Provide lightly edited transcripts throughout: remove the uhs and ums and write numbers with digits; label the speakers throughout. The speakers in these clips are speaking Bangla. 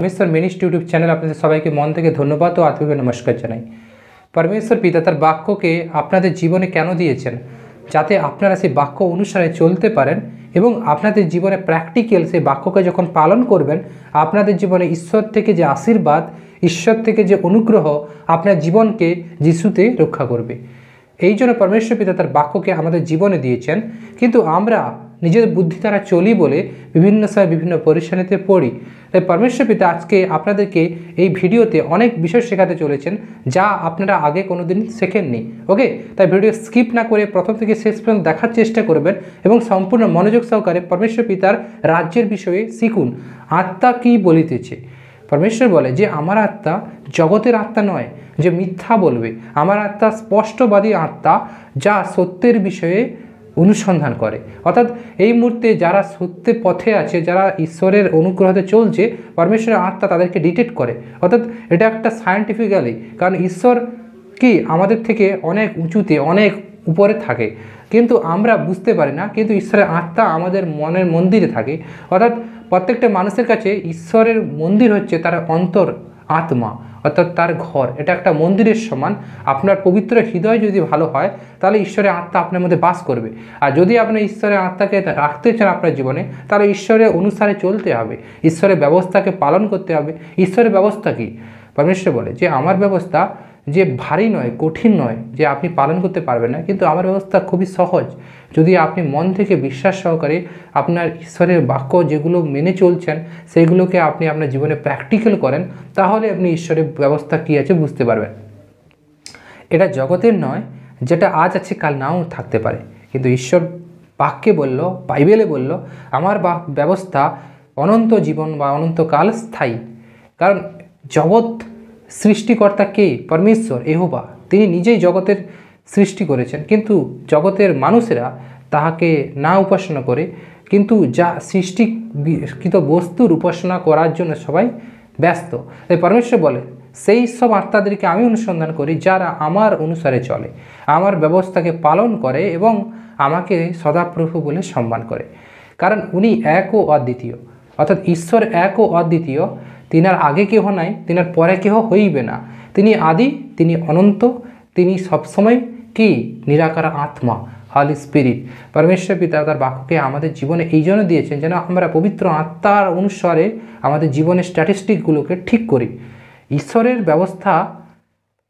Speaker 1: परमेश्वर मिनिस्ट यूट्यूब चैनल अपने सबाइके मन থেকে ধন্যবাদ ও আত্মিক নমস্কার জানাই। परमेश्वर पिता তার বাক্যকে আপনাদের জীবনে কেন দিয়েছেন, যাতে আপনারা সেই বাক্য অনুসারে চলতে পারেন এবং আপনাদের জীবনে প্র্যাকটিক্যাল সেই বাক্যকে যখন পালন করবেন আপনাদের জীবনে ঈশ্বর থেকে যে আশীর্বাদ, ঈশ্বর থেকে যে অনুগ্রহ আপনার জীবনকে যিশুতে রক্ষা করবে। এই জন্য परमेश्वर পিতা তার বাক্যকে আমাদের জীবনে দিয়েছেন, কিন্তু আমরা নিজের বুদ্ধি দ্বারা চলি বলে বিভিন্ন সময় বিভিন্ন পরিশানিতে পড়ি। তাই परमेश्वर পিতা আজকে আপনাদেরকে এই ভিডিওতে অনেক বিষয় শেখাতে চলেছেন যা আপনারা আগে কোনোদিন শেখেননি। ওকে, তাই ভিডিও স্কিপ না করে প্রথম থেকে শেষ পর্যন্ত দেখার চেষ্টা করবেন এবং সম্পূর্ণ মনোযোগ সহকারে परमेश्वर পিতার রাজ্যের বিষয়ে শিখুন। আত্মা কি বলিতেছে? परमेश्वर বলে যে আমার আত্মা জগতের আত্মা নয় যে মিথ্যা বলবে, আমার আত্মা স্পষ্টবাদী আত্মা যা সত্যের বিষয়ে অনুসন্ধান করে। অর্থাৎ এই মুহূর্তে যারা সত্যের পথে আছে, যারা ঈশ্বরের অনুগ্রহতে চলছে, परमेश्वरेর আত্মা তাদেরকে ডিটেক্ট করে। অর্থাৎ এটা একটা সায়েন্টিফিক্যালি, কারণ ঈশ্বর কি আমাদের থেকে অনেক উঁচুতে, অনেক উপরে থাকে, কিন্তু আমরা বুঝতে পারি না। কিন্তু ঈশ্বরের আত্মা আমাদের মনের মন্দিরে থাকে। অর্থাৎ প্রত্যেকটা মানুষের কাছে ঈশ্বরের মন্দির হচ্ছে তার অন্তর আত্মা, অর্থাৎ তার ঘর। এটা একটা মন্দিরের সমান। আপনার পবিত্র হৃদয় যদি ভালো হয় তাহলে ঈশ্বরের আত্মা আপনার মধ্যে বাস করবে। আর যদি আপনি ঈশ্বরের আত্মাকে রাখতে চান আপনার জীবনে, তাহলে ঈশ্বরের অনুসারে চলতে হবে, ঈশ্বরের ব্যবস্থাকে পালন করতে হবে। ঈশ্বরের ব্যবস্থা কি? परमेश्वर বলে যে আমার ব্যবস্থা যে ভারী নয়, কঠিন নয়, যে আপনি পালন করতে পারবেন না, কিন্তু আমার ব্যবস্থা খুবই সহজ। যদি আপনি মন থেকে বিশ্বাস সহকারে আপনার ঈশ্বরের বাক্য যেগুলো মেনে চলছেন সেগুলোকে আপনি আপনার জীবনে প্র্যাকটিক্যাল করেন, তাহলে আপনি ঈশ্বরের ব্যবস্থা কী আছে বুঝতে পারবেন। এটা জগতের নয়, যেটা আজ আছে কাল নাও থাকতে পারে, কিন্তু ঈশ্বর বাক্যে বলল, বাইবেলে বলল আমার ব্যবস্থা অনন্ত জীবন বা অনন্তকাল স্থায়ী। কারণ জগৎ সৃষ্টিকর্তা কে? परमेश्वर यहोवा। তিনি নিজেই জগতের সৃষ্টি করেছেন, কিন্তু জগতের মানুষেরা তাহাকে না উপাসনা করে, কিন্তু যা সৃষ্টিকৃত বস্তুর উপাসনা করার জন্য সবাই ব্যস্ত। তাই परमेश्वर বলে সেই সব আত্মাদেরকে আমি অনুসন্ধান করি যারা আমার অনুসারে চলে, আমার ব্যবস্থাকে পালন করে এবং আমাকে সদাপ্রভু বলে সম্মান করে। কারণ উনি এক ও অদ্বিতীয়, অর্থাৎ ঈশ্বর এক ও অদ্বিতীয়। তিনার আগে কেহ নাই, তিনার পরে কেহ হইবে না। তিনি আদি, তিনি অনন্ত, তিনি সবসময় কি? নিরাকার আত্মা, হলি স্পিরিট। परमेश्वर পিতা তার বাক্যকে আমাদের জীবনে এই জন্য দিয়েছেন যেন আমরা পবিত্র আত্মার অনুসারে আমাদের জীবনের স্ট্যাটিস্টিকগুলোকে ঠিক করি। ঈশ্বরের ব্যবস্থা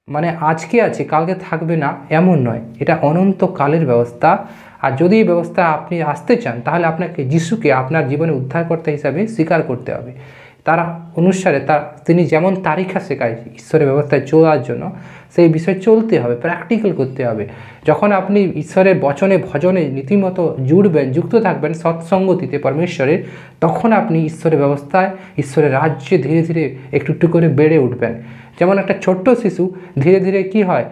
Speaker 1: মানে আজকে আছে কালকে থাকবে না এমন নয়, এটা অনন্তকালের ব্যবস্থা। আর যদি এই ব্যবস্থা আপনি আসতে চান তাহলে আপনাকে যিশুকে আপনার জীবনে উদ্ধারকর্তা হিসাবে স্বীকার করতে হবে। তারা অনুসারে তিনি যেমন তারিখা শেখায় ঈশ্বরের ব্যবস্থায় চলার জন্য, সেই বিষয়ে চলতে হবে, প্র্যাকটিক্যাল করতে হবে। যখন আপনি ঈশ্বরের বচনে ভজনে রীতিমতো জুড়বেন, যুক্ত থাকবেন সৎসঙ্গতিতে परमेश्वরের, তখন আপনি ঈশ্বরের ব্যবস্থায়, ঈশ্বরের রাজ্যে ধীরে ধীরে একটু একটু করে বেড়ে উঠবেন। যেমন একটা ছোট্ট শিশু ধীরে ধীরে কি হয়?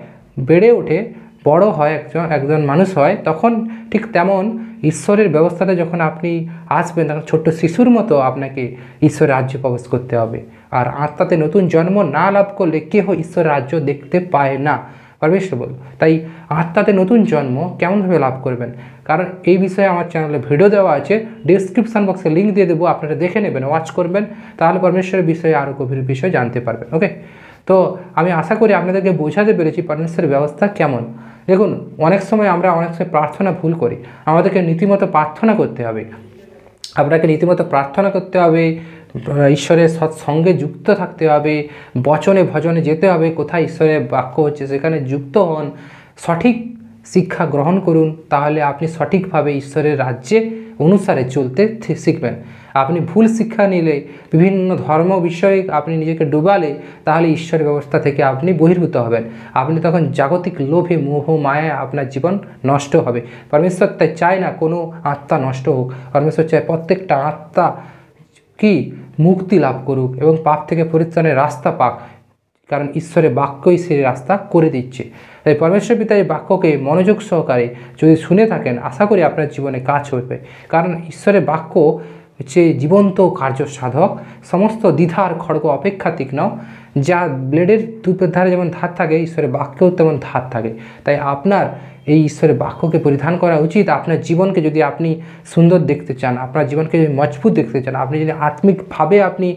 Speaker 1: বেড়ে ওঠে, বড় হয়, একজন মানুষ হয়, তখন ঠিক তেমন ঈশ্বরের ব্যবস্থাতে যখন আপনি আসবেন তখন ছোট্ট শিশুর মতো আপনাকে ঈশ্বরের রাজ্যে প্রবেশ করতে হবে। আর আত্মাতে নতুন জন্ম না লাভ করলে কেহ ঈশ্বরের রাজ্য দেখতে পায় না, परमेश्वर বল। তাই আত্মাতে নতুন জন্ম কেমনভাবে লাভ করবেন? কারণ এই বিষয়ে আমার চ্যানেলে ভিডিও দেওয়া আছে, ডিসক্রিপশান বক্সে লিঙ্ক দিয়ে দেবো, আপনারা দেখে নেবেন, ওয়াচ করবেন, তাহলে परमेश्वরের বিষয়ে আরও গভীর বিষয় জানতে পারবেন। ওকে, তো আমি আশা করি আপনাদেরকে বোঝাতে পেরেছি परमेश्वরের ব্যবস্থা কেমন। দেখুন, অনেক সময় প্রার্থনা ভুল করি। আমাদেরকে রীতিমতো প্রার্থনা করতে হবে, আপনাকে রীতিমতো প্রার্থনা করতে হবে, ঈশ্বরের সৎসঙ্গে যুক্ত থাকতে হবে, বচনে ভজনে যেতে হবে, কোথায় ঈশ্বরের বাক্য হচ্ছে সেখানে যুক্ত হন, সঠিক শিক্ষা গ্রহণ করুন, তাহলে আপনি সঠিকভাবে ঈশ্বরের রাজ্যে অনুসারে চলতে শিখবেন। আপনি ভুল শিক্ষা নিলে, বিভিন্ন ধর্ম বিষয়ে আপনি নিজেকে ডুবালে, তাহলে ঈশ্বরের ব্যবস্থা থেকে আপনি বহির্ভূত হবেন। আপনি তখন জাগতিক লোভে মোহ মায়ায় আপনার জীবন নষ্ট হবে। परमेश्वर তাই চায় না কোনো আত্মা নষ্ট হোক। परमेश्वर চায় প্রত্যেকটা আত্মা কি? মুক্তি লাভ করুক এবং পাপ থেকে পরিত্রাণের রাস্তা পাক, কারণ ঈশ্বরের বাক্যই সেই রাস্তা করে দিচ্ছে। তাই परमेश्वर পিতা এই বাক্যকে মনোযোগ সহকারে যদি শুনে থাকেন, আশা করি আপনার জীবনে কাজ হবে। কারণ ঈশ্বরের বাক্য হচ্ছে জীবন্ত কার্য সাধক, সমস্ত দ্বিধার খড়গ অপেক্ষা তীক্ষ্ণ। যা ব্লেডের দুপের ধারে যেমন ধার থাকে, ঈশ্বরের বাক্যেও তেমন ধার থাকে। তাই আপনার এই ঈশ্বরের বাক্যকে পরিধান করা উচিত। আপনার জীবনকে যদি আপনি সুন্দর দেখতে চান, আপনার জীবনকে যদি মজবুত দেখতে চান, আপনি যদি আত্মিকভাবে আপনি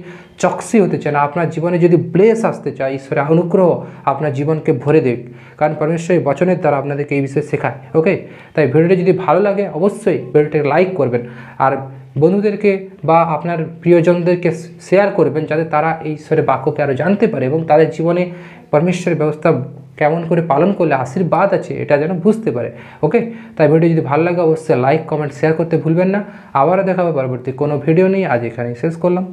Speaker 1: চকসি হতে চান, আপনার জীবনে যদি ব্লেস আসতে চায়, ঈশ্বরের অনুগ্রহ আপনার জীবনকে ভরে দেখ, কারণ পরমেশ্বরের বচনের দ্বারা আপনাদেরকে এই বিষয়ে শেখায়। ওকে, তাই ভিডিওটি যদি ভালো লাগে অবশ্যই ভিডিওটাকে লাইক করবেন, আর বন্ধুদেরকে বা আপনার প্রিয়জনদেরকে শেয়ার করবেন, যাতে তারা এই ঈশ্বরের বাক্যকে আরও জানতে পারে এবং তাদের জীবনে পরমেশ্বরের ব্যবস্থা কেমন করে পালন করলে আশীর্বাদ আছে এটা যেন বুঝতে পারে। ওকে, তাই ভিডিও যদি ভালো লাগে অবশ্যই লাইক, কমেন্ট, শেয়ার করতে ভুলবেন না। আবারও দেখা হবে পরবর্তী কোনো ভিডিও নিয়ে। আজ এখানেই শেষ করলাম।